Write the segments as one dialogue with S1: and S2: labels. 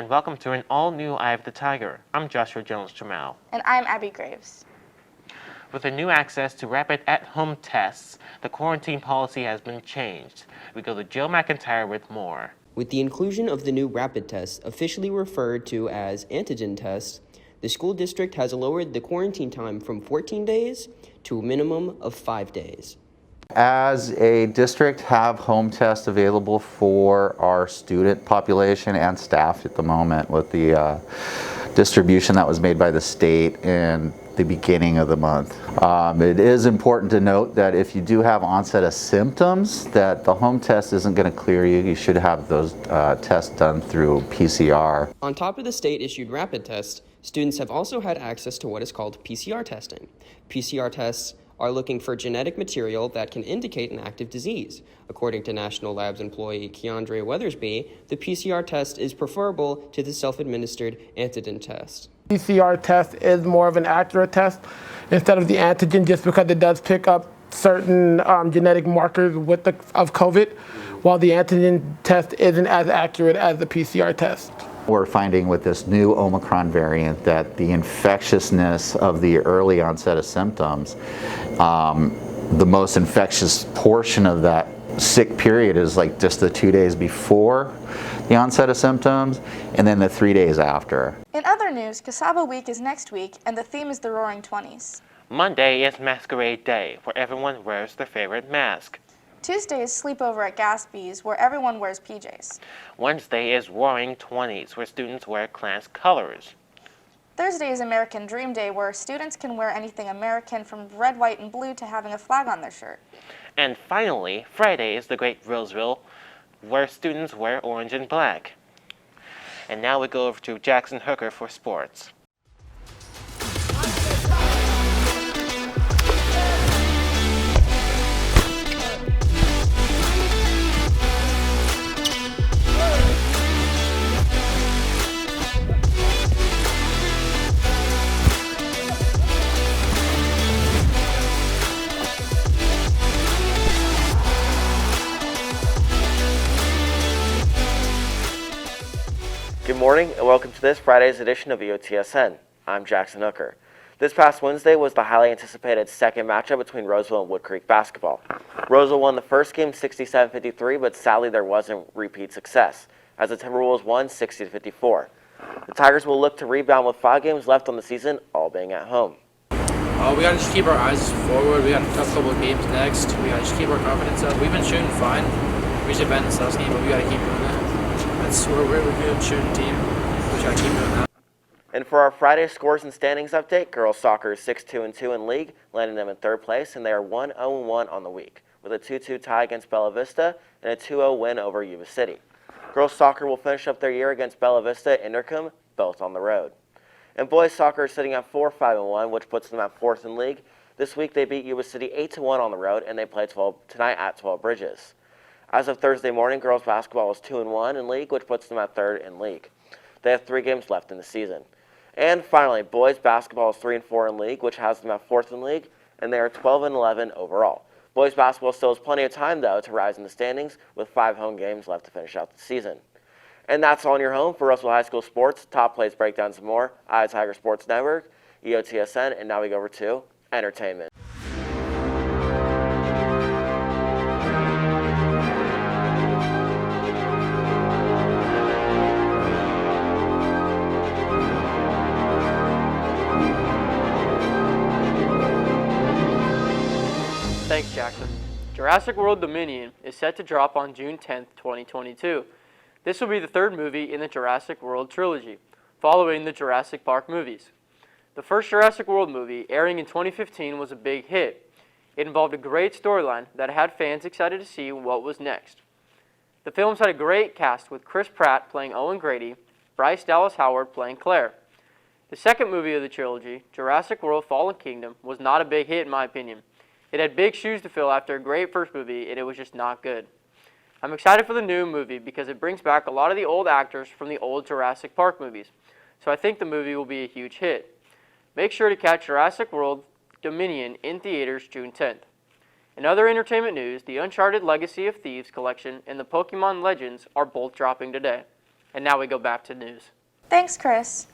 S1: and welcome to an all-new Eye of the Tiger. I'm Joshua Jones-Jamal.
S2: And I'm Abby Graves.
S1: With the new access to rapid at-home tests, the quarantine policy has been changed. We go to Jill McIntyre with more.
S3: With the inclusion of the new rapid tests, officially referred to as antigen tests, the school district has lowered the quarantine time from 14 days to a minimum of 5 days.
S4: As a district, have home tests available for our student population and staff at the moment with the distribution that was made by the state in the beginning of the month. It is important to note that if you do have onset of symptoms, that the home test isn't going to clear you. You should have those tests done through PCR.
S3: On top of the state-issued rapid tests, students have also had access to what is called PCR testing. PCR tests are looking for genetic material that can indicate an active disease. According to National Labs employee Keandre Weathersby, the PCR test is preferable to the self-administered antigen test.
S5: PCR test is more of an accurate test instead of the antigen, just because it does pick up certain genetic markers of COVID, while the antigen test isn't as accurate as the PCR test.
S4: We're finding with this new Omicron variant that the infectiousness of the early onset of symptoms, the most infectious portion of that sick period is like just the 2 days before the onset of symptoms and then the 3 days after.
S2: In other news, Casaba Week is next week, and the theme is the Roaring Twenties.
S1: Monday is Masquerade Day, where everyone wears their favorite mask.
S2: Tuesday is Sleepover at Gatsby's, where everyone wears PJs.
S1: Wednesday is Roaring Twenties, where students wear class colors.
S2: Thursday is American Dream Day, where students can wear anything American from red, white, and blue to having a flag on their shirt.
S1: And finally, Friday is the Great Roseville, where students wear orange and black. And now we go over to Jackson Hooker for sports. Good morning and welcome to this Friday's edition of EOTSN. I'm Jackson Hooker. This past Wednesday was the highly anticipated second matchup between Roseville and Wood Creek basketball. Roseville won the first game 67-53, but sadly there wasn't repeat success, as the Timberwolves won 60-54. The Tigers will look to rebound with 5 games left on the season, all being at home.
S6: We got to just keep our eyes forward. We got a tough couple of games next. We got to just keep our confidence up. We've been shooting fine. We should bend the South game, but we got to keep doing that. We're a really good shooting team. We got to keep doing that.
S1: And for our Friday scores and standings update, girls soccer is 6-2-2 in league, landing them in third place, and they are 1-0-1 on the week, with a 2-2 tie against Bella Vista and a 2-0 win over Yuba City. Girls soccer will finish up their year against Bella Vista and Indercombe, both on the road. And boys soccer is sitting at 4-5-1, which puts them at 4th in league. This week they beat Yuba City 8-1 on the road, and they play tonight at 12 Bridges. As of Thursday morning, girls basketball is 2-1 in league, which puts them at 3rd in league. They have 3 games left in the season. And finally, boys basketball is 3-4 in league, which has them at 4th in league, and they are 12-11 overall. Boys basketball still has plenty of time, though, to rise in the standings, with 5 home games left to finish out the season. And that's all on your home for Roseville High School sports, top plays, breakdowns, and more. I, Tiger Sports Network, EOTSN, and now we go over to entertainment.
S7: Thanks, Jackson. Jurassic World Dominion is set to drop on June 10th, 2022. This will be the 3rd movie in the Jurassic World trilogy, following the Jurassic Park movies. The first Jurassic World movie, airing in 2015, was a big hit. It involved a great storyline that had fans excited to see what was next. The films had a great cast, with Chris Pratt playing Owen Grady, Bryce Dallas Howard playing Claire. The second movie of the trilogy, Jurassic World Fallen Kingdom, was not a big hit in my opinion. It had big shoes to fill after a great first movie, and it was just not good. I'm excited for the new movie because it brings back a lot of the old actors from the old Jurassic Park movies, so I think the movie will be a huge hit. Make sure to catch Jurassic World Dominion in theaters June 10th. In other entertainment news, the Uncharted Legacy of Thieves collection and the Pokemon Legends are both dropping today. And now we go back to news.
S2: Thanks, Chris.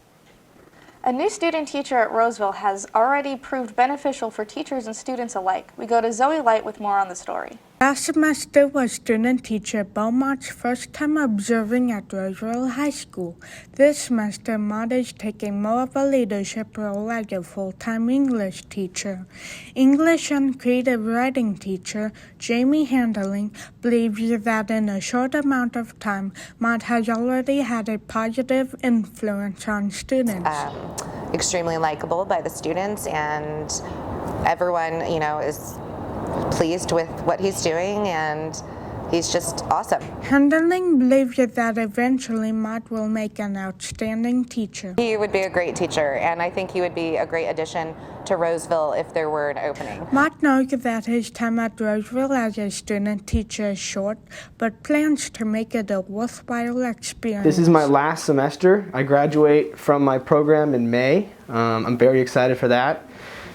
S2: A new student teacher at Roseville has already proved beneficial for teachers and students alike. We go to Zoe Light with more on the story.
S8: Last semester was student teacher Beaumont's first time observing at Roseville High School. This semester, Maud is taking more of a leadership role as a full-time English teacher. English and creative writing teacher Jamie Handling believes that in a short amount of time, Maud has already had a positive influence on students.
S9: Extremely likable by the students, and everyone, is pleased with what he's doing, and he's just awesome.
S8: Handling believes that eventually Maud will make an outstanding teacher.
S9: He would be a great teacher, and I think he would be a great addition to Roseville if there were an opening.
S8: Maud knows that his time at Roseville as a student teacher is short, but plans to make it a worthwhile experience.
S10: This is my last semester. I graduate from my program in May. I'm very excited for that,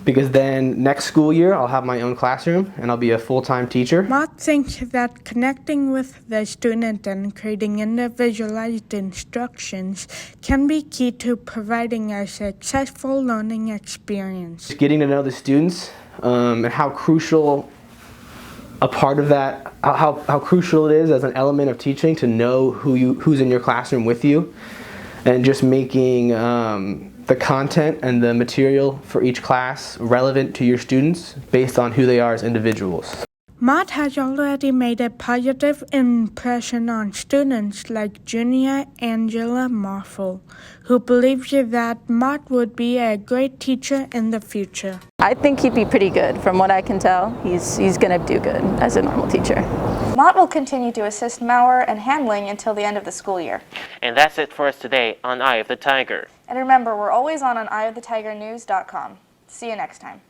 S10: because then next school year I'll have my own classroom and I'll be a full-time teacher.
S8: Maud thinks that connecting with the student and creating individualized instructions can be key to providing a successful learning experience.
S10: Just getting to know the students and how crucial a part of that, how crucial it is as an element of teaching to know who's in your classroom with you, and just making the content and the material for each class relevant to your students based on who they are as individuals.
S8: Maud has already made a positive impression on students like junior Angela Marfel, who believes that Maud would be a great teacher in the future.
S11: I think he'd be pretty good. From what I can tell, he's going to do good as a normal teacher.
S2: Mott will continue to assist Maurer and Handling until the end of the school year.
S1: And that's it for us today on Eye of the Tiger.
S2: And remember, we're always on eyeofthetigernews.com. See you next time.